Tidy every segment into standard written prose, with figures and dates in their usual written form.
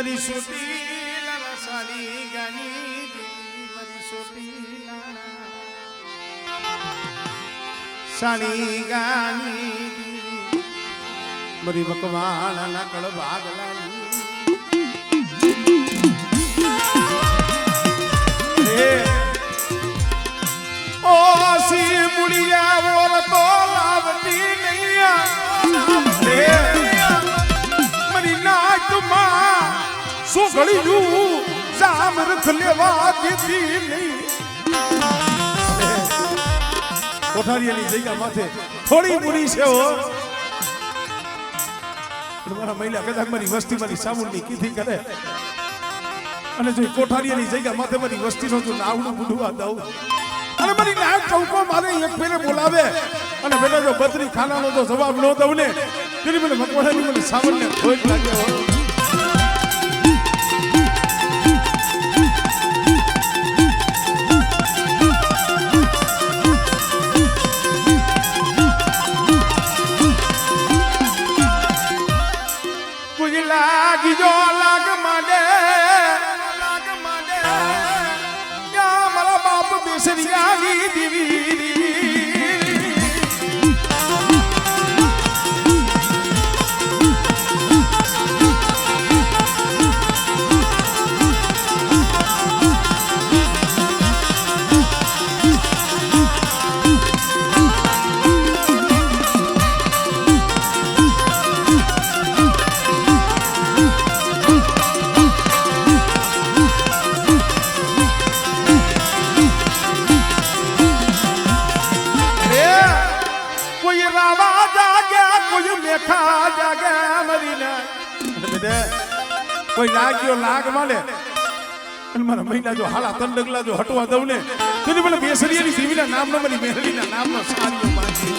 મરી સોટી લાલા સાડી ગાની મરી સોટી સાડી ગાની મરી મકવાણા ના કળ ભાગલાની ઓ સી મુડિયા ઓર તો લાવતી નૈયા મરી નાટમાં સુગળિયું જામ રખ લેવા દીધી નહીં કોઠારીયાની જગ્યા માથે થોડી મુડી છે હો મારા મહિલા કદાચ મારી વસ્તી મારી સામુંડની કીધી કરે અને જો કોઠારીયાની જગ્યા માથે મારી વસ્તીનો જો નાવડું બુડવા દઉં અને મારી નાક ચૌકો મારે એક ફેરે બોલાવે અને બેટા જો બત્રી ખાનાનો તો જવાબ ન દઉં ને તેની મને મકવાણાની મને સાવનને ખોટ લાગે હો કોઈ લાગી જો લાગ માંડે યા મારા બાપ બેસરિયાની દીવી કોઈ લાગ્યો લાગ માલે અને મારા મહિલા જો હાલા તન ડગલા જો હટવા દઉં ને તેની મને બેસરિયાની દેવીના નામનો મારી મેરડીના નામનો સારીઓ માંગી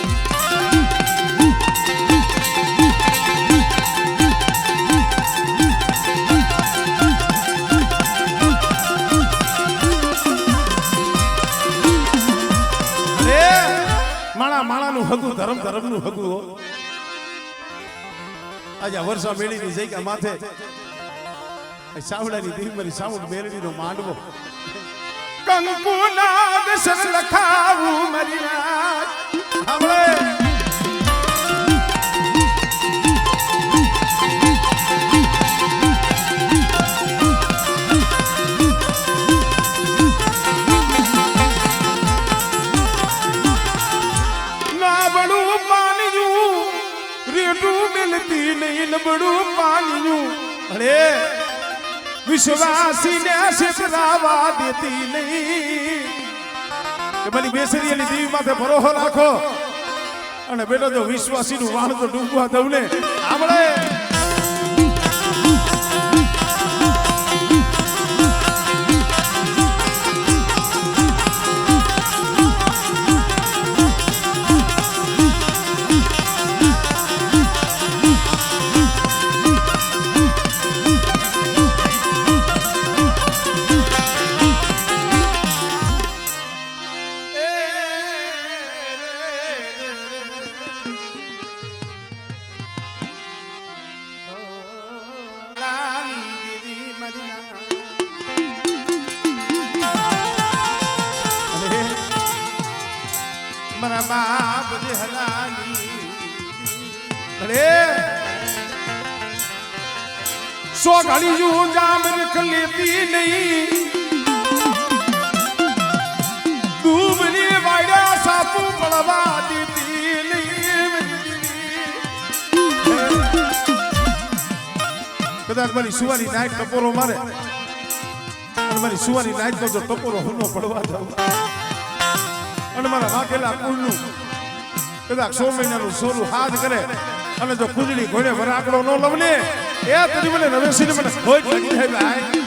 માણા માણાનું હગું ધર્મ ધર્મનું હગું આજે વર્ષા મેળીની જગ્યા માથે સાવડાની દેવી મારી સાવડ મેળવીનો માંડવો કંકુ નાગ સર લખાવું મારી રાત હવે નાબડું પાણીયું રેટું મિલતી નહીં નબડું પાણીયું અરે વિશ્વાસી ને શેતરાવા દેતી નહીં કે મારી બેસરિયાની દેવી માથે ભરોસો રાખો અને બેટો જો વિશ્વાસી નું વાહન તો ડૂબવા દઉં ને આપણે મારા બાપ જે હલાલી અરે સો ઘડી જુ જામ રખ લેતી નહીં ડૂબની વાડ્યા સાપુ પડવા દેતી નહીં કદાચ મારી સુવાની નાઈટ ટપોરો મારે અને મારી સુવાની નાઈટ નો જો ટપોરો હુનો પડવા દઉં અને મારા વાકેલા કુળનું કદાચ 100 મહિનાનું સોરું હાથ કરે અને જો ખુજડી ઘોડે વરાકડો ન લવને એ તરી મને નવેસીને મને ખોટ લાગી જાય ભાઈ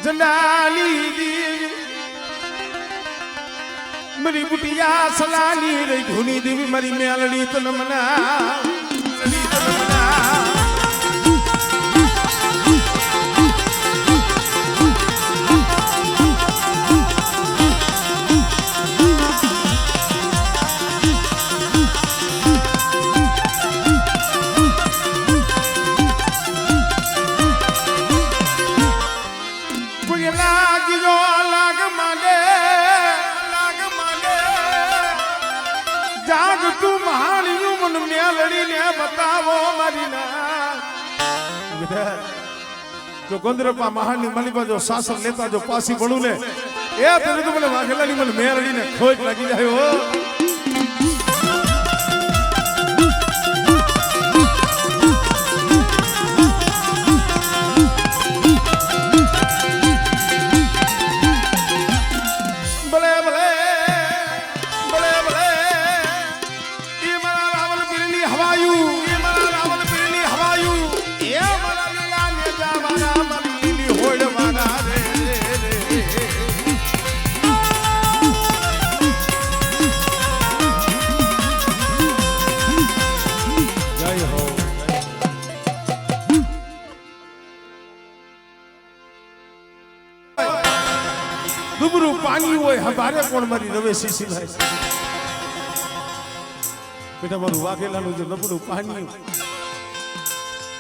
જંડાલી દેવી મારી બુટિયા સલાની રહી ધૂની દેવી મારી મેલડી તન મના बतावो मरीना जो गोंदरपा महानी मलिबा जो शासन लेता जो पासी बड़ू ने ए तेरे तो बोले वागेला नी मन मेरड़ी ने खोज लगी जाए हो दुबरू पानी होय हमारे कोण मारी रवे સીસી ભાઈ બેટા મારું વાઘેલાનું જો નબળું પાણી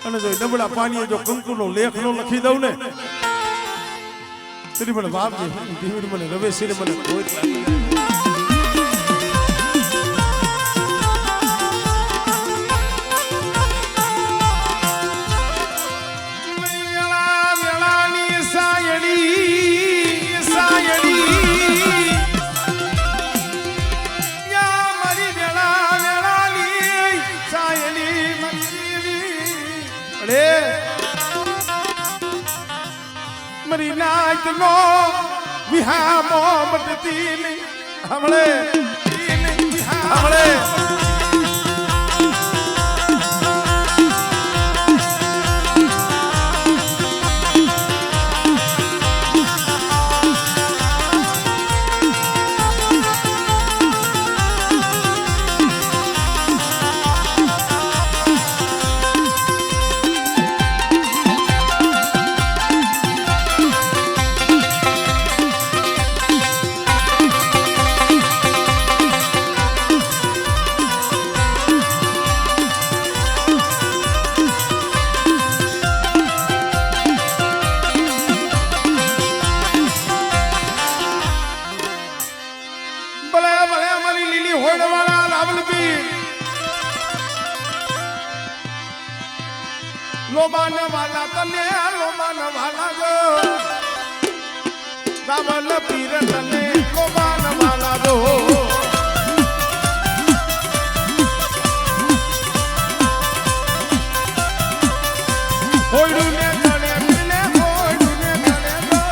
અને જો નબળા પાણીએ જો કંકુનો લેખનો લખી દઉં ને તેરી મને બાપ જે દીવડ મને રવે સીને મને કોઈ मरी नाच नो विहा मोहम्मद तीली हमले हमले लोबान वाला तने लोबान वाला जो रावल पीर तने लोबान वाला जो होइडू ने तने मिले होइडू ने तने दो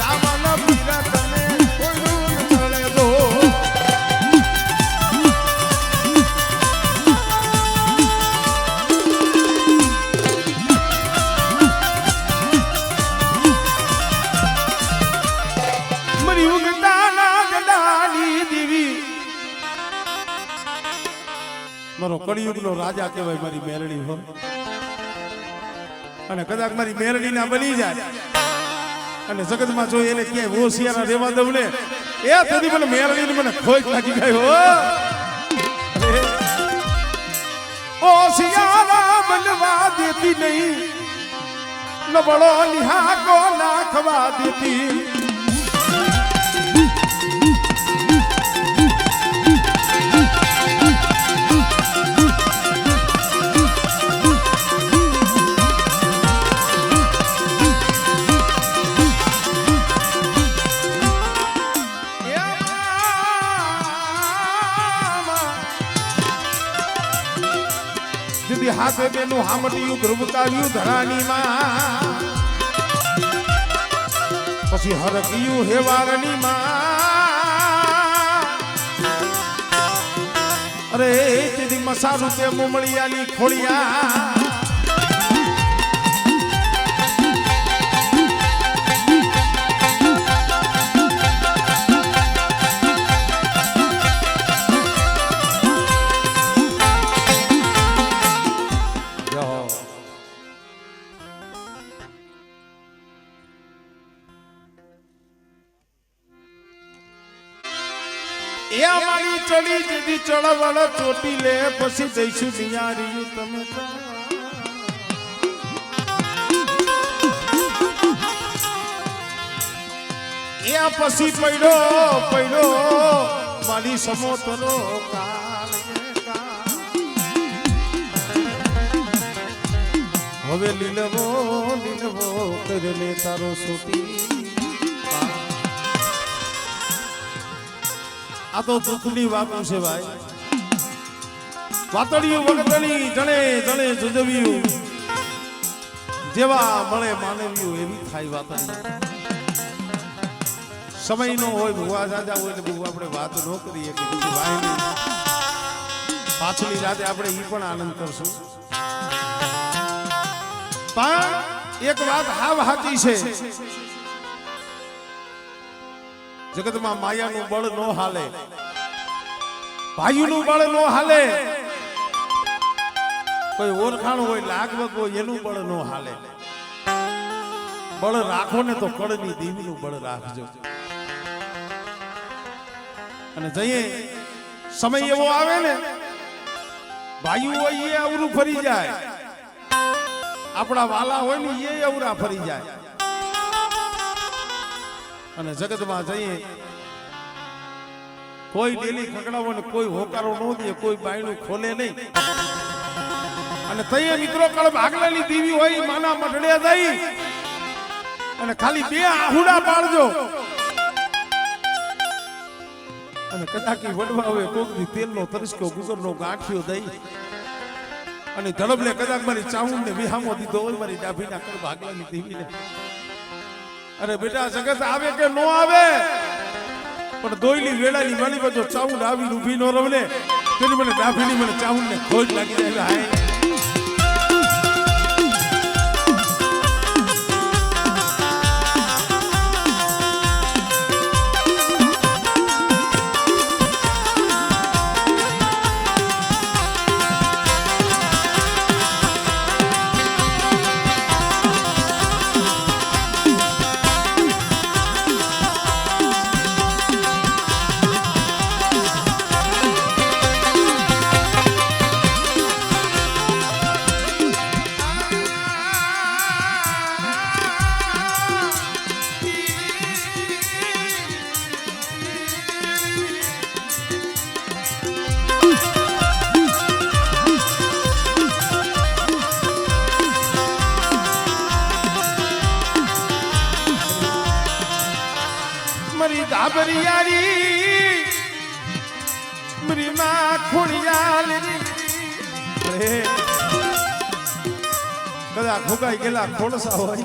रावल पीर तने होइडू ने तने दो મારો કળિયુગનો રાજા કહેવાય મારી મેરડી હો અને કદાચ મારી મેરડી ના બની જાય અને જગતમાં જો એને ક્યાંય હોશિયાર રહેવા દઉં ને એ તેથી મને મેરડી ને મને ખોજ લાગી ગઈ હો હોશિયારા બનવા દેતી નહીં નબળો નિહાકો નાખવા દેતી હાથે બેનું હામટીયું ધ્રુવકાવ્યું ધરાની માં પછી હરક્યું હેવારની માં અરે તેથી મસારું તે મુમળિયાની ખોળિયા એ અમારી ચડી દીધી ચળવળ ચોટી લે પછી દઈશું નિયારી તમે એ પછી પડ્યો મારી સમોતરો કાળ હવે લીલવો કરને તારો સોટી આ તો દુઃખની વાતો છે ભાઈ વાતડિયું વગતણી જણે જણે જુજવ્યું જેવા મળે માનવ્યું એવી થાય વાતડી સમય નો હોય ભુવા દાદા હોય ને બહુ આપણે વાત ન કરીએ કે બીજી વાયની પાછલી રાતે આપણે ઈ પણ આનંદ કરશું પણ એક વાત હાવ હાચી છે જગતમાં માયાનું બળ નો હાલે ભાઈનું બળ નો હાલે કોઈ ઓળખાણ હોય લાગવત હોય એનું બળ નો હાલે બળ રાખો ને તો કળની દેવીનું બળ રાખજો અને જઈએ સમય એવો આવે ને ભાઈઓ હોય એ અવરું ફરી જાય આપણા વાલા હોય ને એ અવરા ફરી જાય અને જગતમાં જઈએ કોઈ ડેલી ખકડાવો ને કોઈ હોકારો ન દે કોઈ બાયણું ખોલે નહીં અને તઈએ મિત્રો કળ ભાગલેલી દેવી હોય માના મઢડે જઈ અને ખાલી બે આહુડા પાડજો અને કદાકી વડવા આવે કોકની તેલનો તરસ્કો ગુગરનો ગાંઠિયો દઈ અને ધડબલે કદાક મારી ચાઉંડ ને વિહામો દીધો હોય મારી ડાભીના કળ ભાગલાની દેવીને અરે બેટા જગત આવે કે નો આવે પણ દોયલી વેળાની માલી બાજુ ચાઉંડ આવીને ઊભી નો રવને તેની મને ડાભીની મને ચાઉંડ ને ખોજ લાગી જાય હાય मरी दाबरियारी मरी मां खोड़ियाल कदा खुगाई गेला खोड़सा होय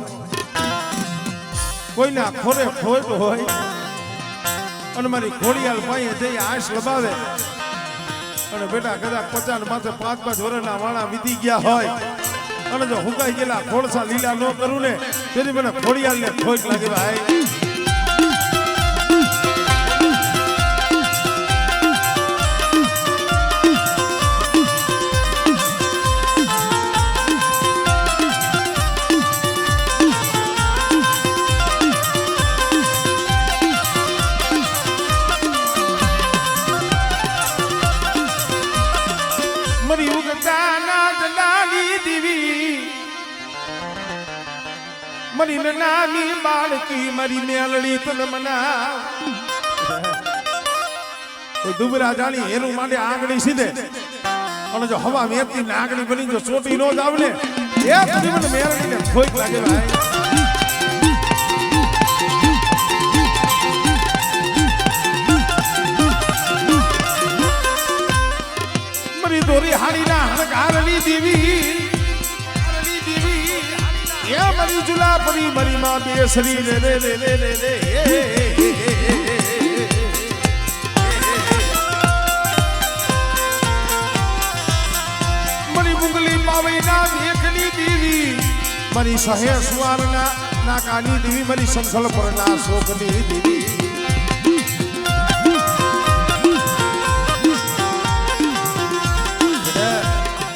कोईना खोरे खोट होय અને મારી ખોડિયાલ પાયે જઈ આશ લબાવે અને બેટા કદાચ 50 માથે 5-5 વર્ષના વાણા વીતી ગયા હોય અને જો હુકાઈ ગયેલા ખોડસા લીલા ન કરું ને તેની મને ખોડિયાલ ને ખોટ લાગે ભાઈ मरी नानी बालकी मरी मेलड़ी तन मना दुबरा जानी एनु माटे आंगणी सीधे અને જો હવા વેતી નાગણી બની જો ચોટી નો જાવ ને એ સુધી મને મેલડી ને ખોઈક લાગે ભાઈ મરી દોરી હાડી ના હણકારલી દેવી या मरी जुला परी मरी मां बेसरी रे रे रे रे रे रे मरी मुंगली पावी ना देखली देवी मरी सहे सुवार ना कानी देवी मरी संखल पर ना शोकनी देवी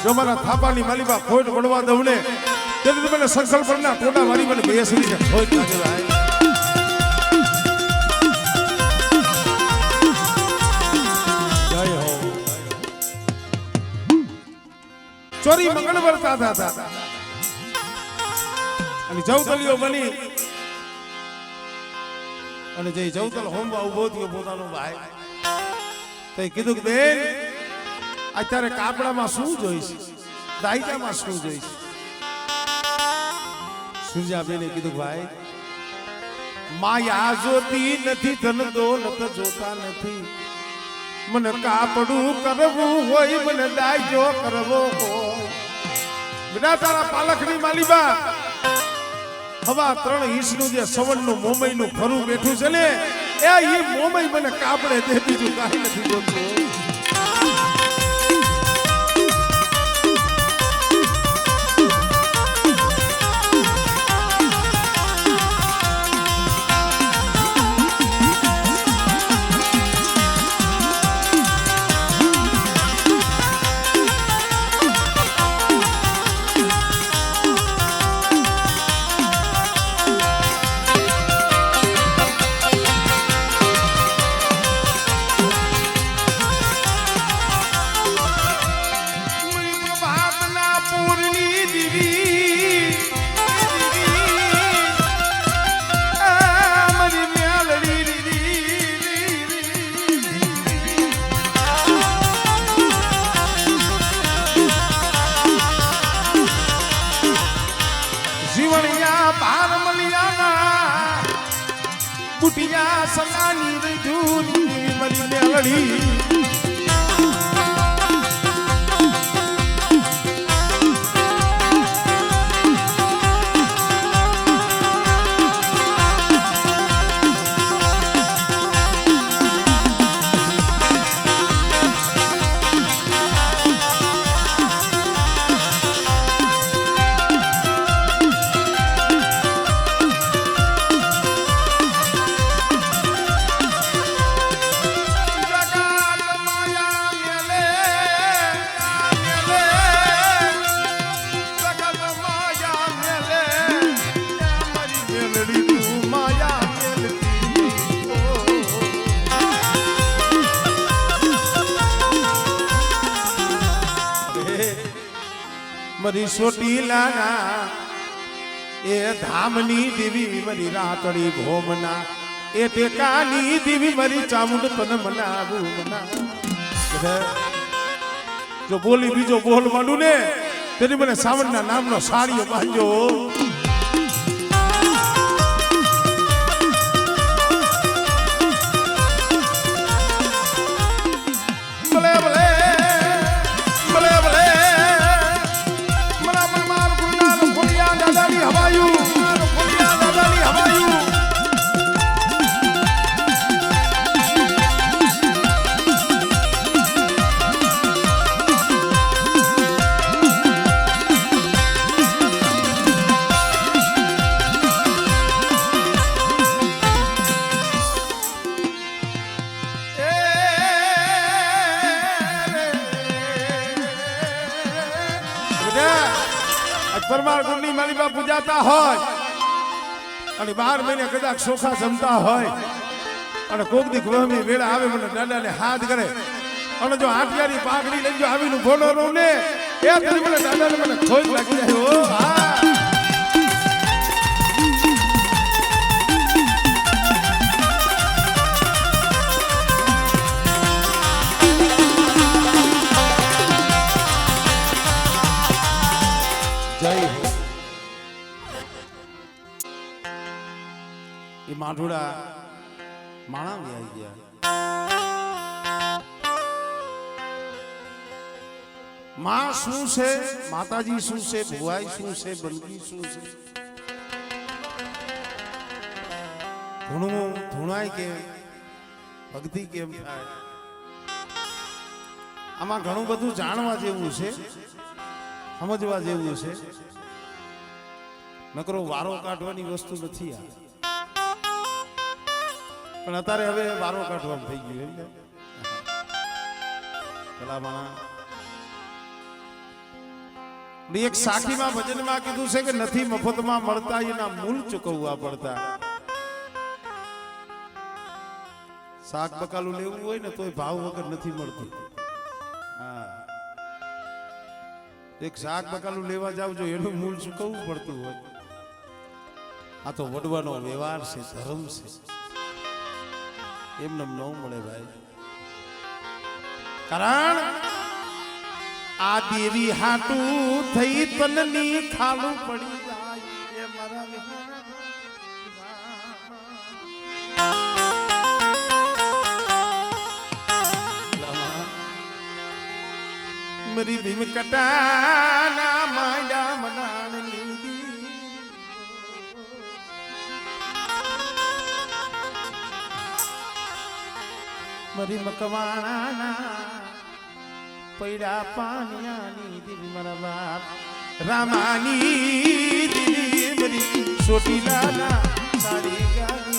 जो मारा थापानी मालीबा खोट वडवा दઉં ને तेरे मैंने संकल्प करना टोटा वाली मैंने बेसरी ने खोज लागे भाई સોરી મંગળ વર્તા હતા અને જવતલીઓ બની અને જે જવતલ હોમવા ઉભો થયો પોતાનો ભાઈ તો કીધું કે બેન અત્યારે કાપડામાં શું જોઈશ દાયકામાં શું જોઈશ સુરજાબેને કીધું ભાઈ માયા જોતી નથી ધન દોલત જોતા નથી મને કાપડું કરવું હોય મને દાયજો કરવો હોય બેટા તારા પાલખની માલીબા હવા 3 ઇંચનું જે સવણનું મોમઈનું ફરું બેઠું છે ને એ મોમઈ મને કાપડે દે બીજું કાંઈ નથી જોતું બુટિયા સલાની રજૂની મરી મેલડી મરી સોટીલાના એ ધામની દેવી મરી રાતડી ભોમના એ ટેકાની દેવી મરી ચામુંડ તન મનાવું મના જો બોલી બીજો બોલ માંડું ને તેની મને સાવણના નામનો સાડીઓ બાંધજો પરમાર ગુણની માલિકા પૂજાતા હોય અને 12 મહિને કદાચ સોખા જમતા હોય અને કોક દી ગ્રહની વેળા આવે મને દાદાને હાથ કરે અને જો આટિયાની પાઘડી લઈ જો આવીનું ભોનો રહું ને એ તરી મને દાદાને મને ખોજ લાગી જાય ઓ હા એ માઠોડા માણા આવી ગયા માં શું છે માતાજી શું છે ભુવાઈ શું છે બંદગી શું છે ધૂણાય કેમ ભક્તિ કેમ થાય આમાં ઘણું બધું જાણવા જેવું છે સમજવા જેવું છે નકરો વારો કાઢવાની વસ્તુ નથી આ પણ અત્યારે હવે વારો કાઢવાનું થઈ ગયું એમ ને પેલા માણા એક સાખીમાં ભજનમાં કીધું છે કે નથી મફતમાં મળતા એના મૂળ ચૂકવવા પડતા શાક બકાલું લેવું હોય ને તોય ભાવ વગર નથી મળતું હા એક શાક બકાલું લેવા જાવ જો એનું મૂળ ચૂકવવું પડતું હોય. આ તો વડવાનો વ્યવહાર છે, ધર્મ છે, એમને ન મળે ભાઈ. કારણ આ દેવી હાટું થઈ તનની ખાલું પડી જાય એ મારા મરી ભીમ કટાના માંડા મનાણ લીધી મરી મકવાણા પૈડા પાનિયાની દીવી મારા બાપ રામાની દીવી મરી સોટીલાના સારી ગાની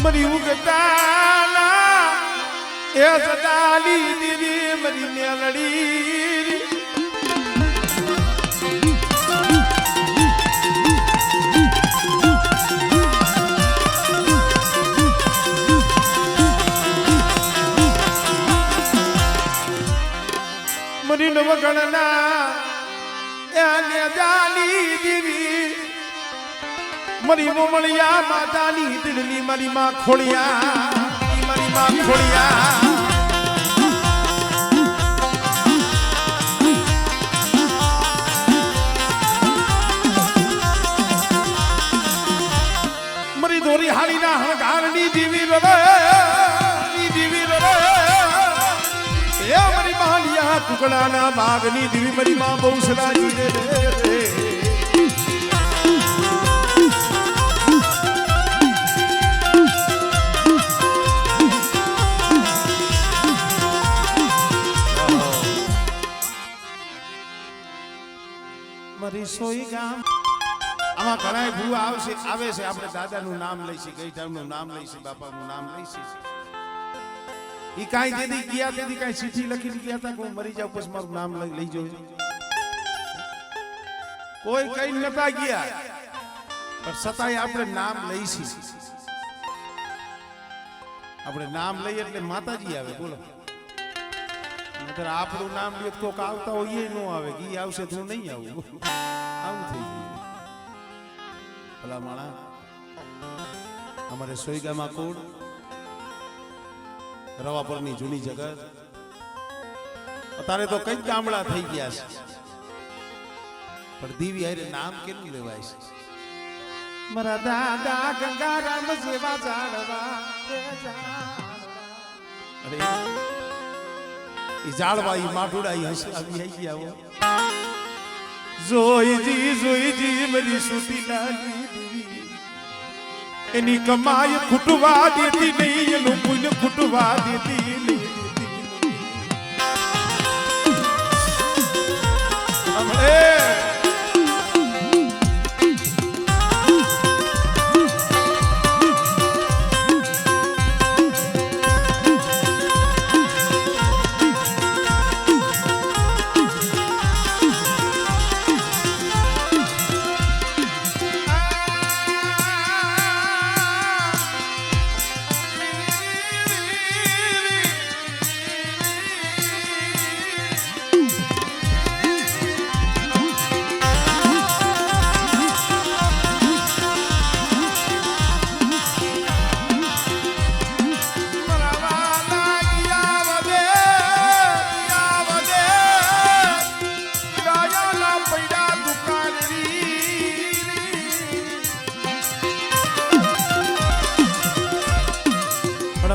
મરી ઉગતાના એ સદાલી દીવી મરી મેલડી મરી નવગણના એને જાલી દીવી મરી મોમળિયા માતાની દિલની મારી માં ખોળિયા મારી માં ખોળિયા મરી દોરી હાડીના હણગારની દીવી રવે દીવી રવે એ મરી મહાલિયા કુકડાના બાગની દીવી મરી માં બહુસરાજી રે મરી સોઈ ગામ આમાં ઘણા ભૂવા આવે છે. આપણે દાદાનું નામ લઈશું, ગઈઠાનું નામ લઈશું, બાપાનું નામ લઈશું. ઈ કાઈ દેદી ગયા તેથી કાઈ ચીઠી લખીને ગયા હતા કોઈ મરી જાવ પછી મારું નામ લઈ જોજો. કોઈ કઈ નતા ગયા પણ છતાંય આપણે નામ લઈશું. આપણે નામ લઈએ એટલે માતાજી આવે. બોલો આપણું નામ લે તો આવતા હોય એ ન આવે, ઈ આવશે તો નહીં આવું. આવું થઈ ગયું. ભલા માણા અમારે સોઈગામાં કોડ રવાપરની જૂની જગત અત્યારે તો કઈ ગામડા થઈ ગયા છે, પણ દીવી હારે નામ કેટલું લેવાય છે. મારા દાદા ગંગારામ જેવા જાળવા અરે ઈ જાળવા ઈ માઠુડા ઈ હસી આવી ગયા. જોઈજી મરી સુતી લાલી દીવી એની કમાઈ ખૂટવા દેતી નહીં, એનું પુણ્ય ખૂટવા દેતી નહીં.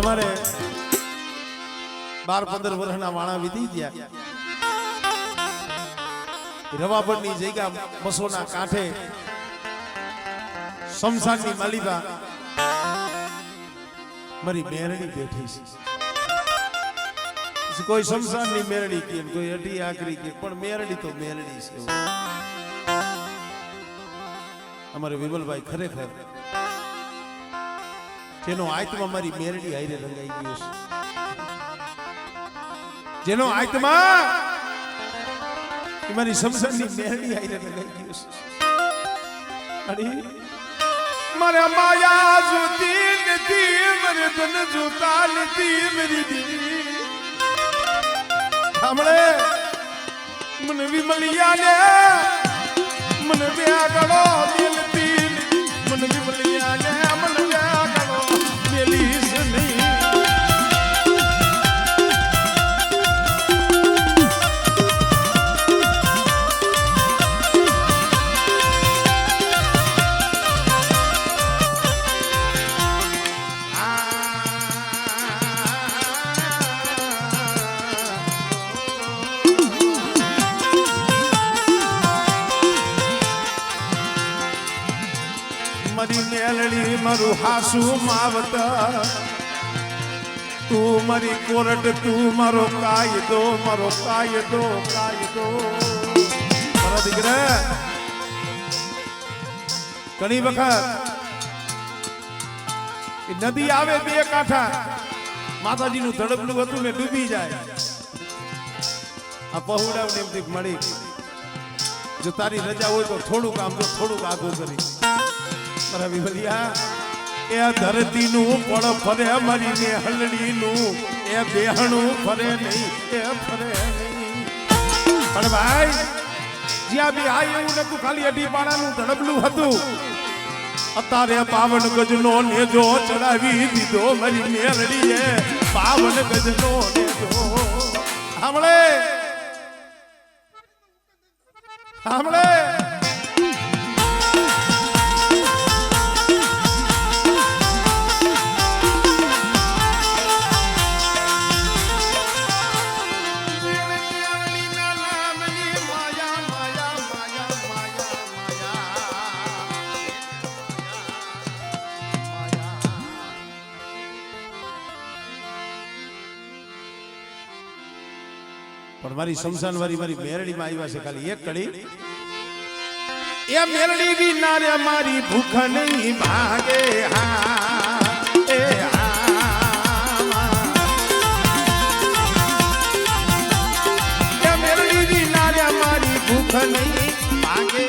અમારે 12-15 વર્ષના વાણા વીતી ગયા રવાપરની જગ્યા બસોના કાંઠે શમશાનની માલિકા મારી મેરડી બેઠી છે કોઈ શમશાનની મેરડી કે કોઈ અઢી આકરી કે પણ મેરડી તો મેરડી છે અમારે વિમલભાઈ ખરેખર જેનો આત્મા મારી મેરડી હારે રંગાઈ ગયો છે જેનો આત્મા મારી શમશાનની મેરડી હારે રંગાઈ ગયો છે મારા માયા જોતી નથી મને તન જોતા નથી મેરી દીદી સાંભળે મને વિમલિયા ને મને વ્યા ગળો દિલતી મને વિમલિયા ને મને વ્યા ગળો મેલીસ નહીં મારી મેલડી મારું હાસુ માવતર તું મારી કોરટ તું મારો કાયદો કાયદો મારા દીકરા ઘણી વખત નદી આવે બે કાંઠા માતાજીનું ધડકલું હતું ને ડૂબી જાય આ પહોળાવ એમથી મળી જો તારી રજા હોય તો થોડુંક આમ તો થોડુંક આગળ કરી મારા વિમલિયા એ ધરતીનું પળ ફરે મારી ને હલડીનું એ બેહણું ફરે નહીં એ ફરે નહીં પણ ભાઈ જ્યાં બી આ એવું નતું ખાલી અઢી પાણાનું ધડબલું હતું અત્યારે પાવન ગજનો નેજો ચડાવી દીધો મારી મેરડીએ પાવન ગજનો નેજો સાંભળે સાંભળે પણ મારી શમશાન વાળી મારી મેરડી માં આવ્યા છે ખાલી એક કડી એ મેરડી વિના રે મારી ભૂખ નહીં ભાગે હા એ મેરડી વિના રે મારી ભૂખ નહીં ભાગે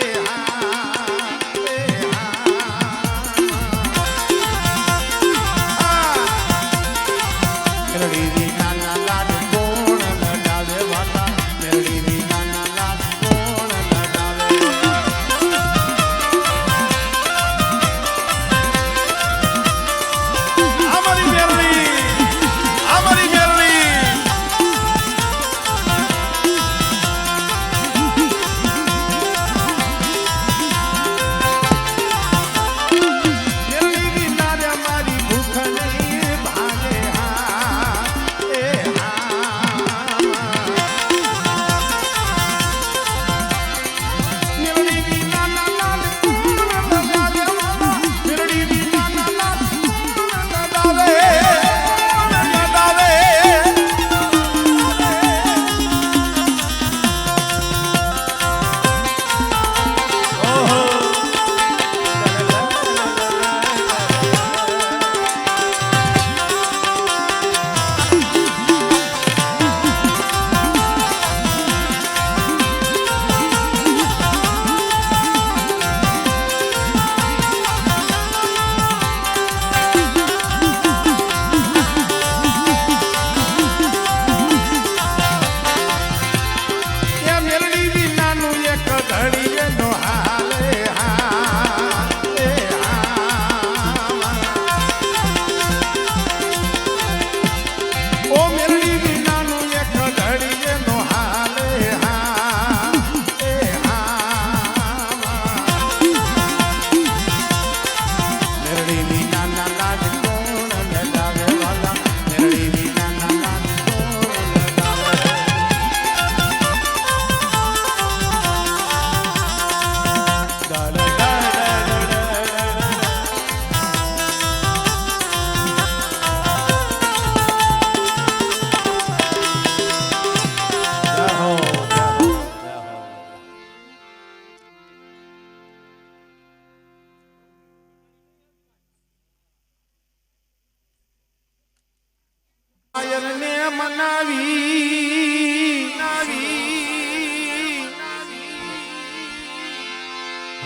મનાવી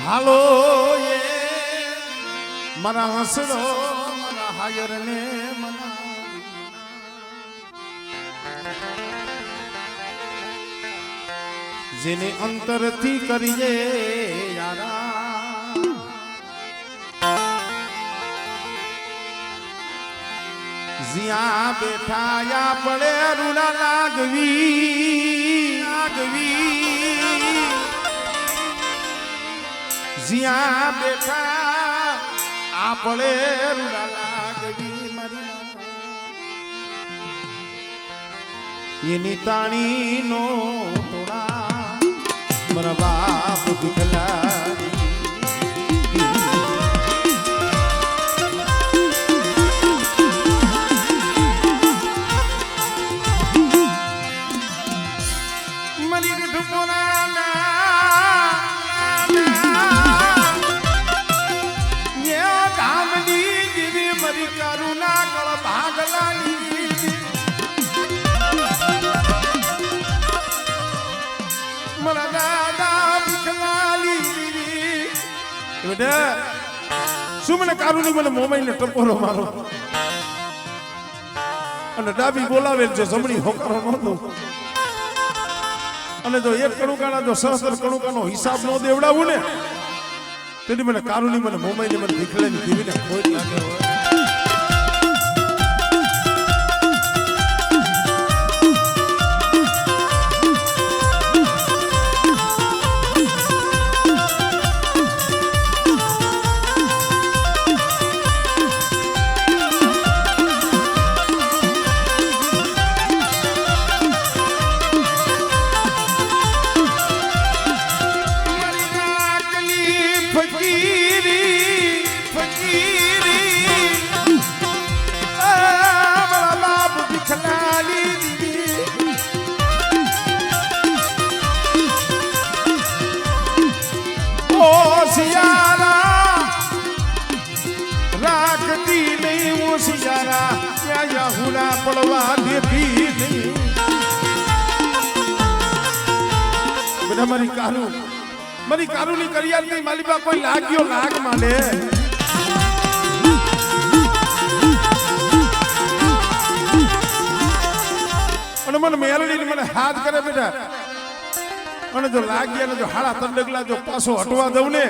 હાલો એ મારા હસડો મારા હાયર ને મનાવી જેને અંતરથી કરીએ યારા જ્યાં બેઠાયા પડે રૂડા લાગવી જ્યાં બેઠા આપણે રૂડા લાગવી મારી એની તાણી નો તોડા મારા બાપ દીકલા શું મને કારુની મને મોબાઈલ ને ટપોરો મારો અને ડાબી બોલાવેલ છે જમણી હોકારો નહોતો અને જો એક કણુકાના જો સહસ્ત્ર કણુકાનો હિસાબ નો દેવડાવું ને તેથી મને કારુની મને મોબાઈલ મને ભીખલેની દીવીને ખોટ લાગે હોય પડવા દેતી નહીં બધા મારી કારુની કરિયાર ની માલિબા કોઈ લાગ્યો લાગ માંડે અને મને મેલડી મને હાથ કરે બેટા અને જો લાગ્યા ને જો હાડા તંડગલા જો પાછો હટવા દઉં ને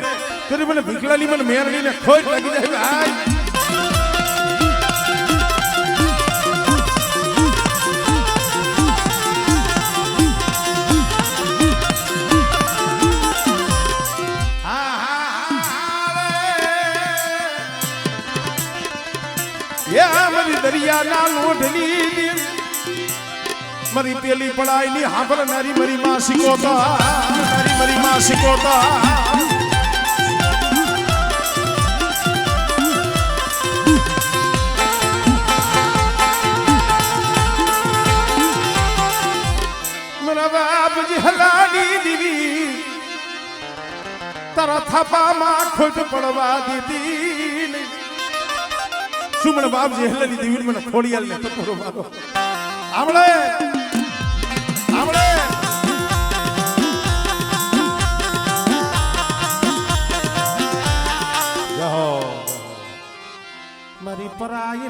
ત્યારે મને ભીખલાની મને મેલડી ને ખોટ લાગી જાય ભાઈ દરિયા ના લોઢલી મરી પેલી પડાઈ ની હાંભર નારી મરી માં શીખોતા નારી મરી માં શીખોતા મારા બાપજી હલાની દીવી તારા થાપામાં ખોટ પડવા દીધી શું મને બાપજી હેલેની દીવી મને ખોડિયાલ ને ટકોરો મારો આમળે મારી પરાઈ